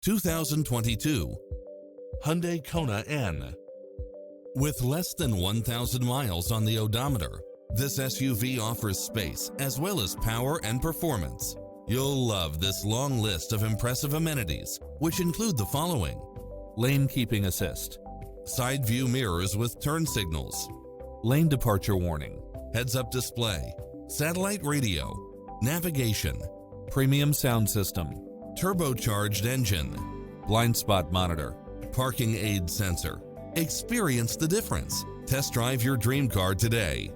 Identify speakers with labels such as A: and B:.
A: 2022 Hyundai Kona N. With less than 1,000 miles on the odometer, this SUV offers space as well as power and performance. You'll love this long list of impressive amenities, which include the following: lane keeping assist, side view mirrors with turn signals, lane departure warning, heads-up display, satellite radio, navigation, premium sound system, turbocharged engine, blind spot monitor, parking aid sensor. Experience the difference. Test drive your dream car today.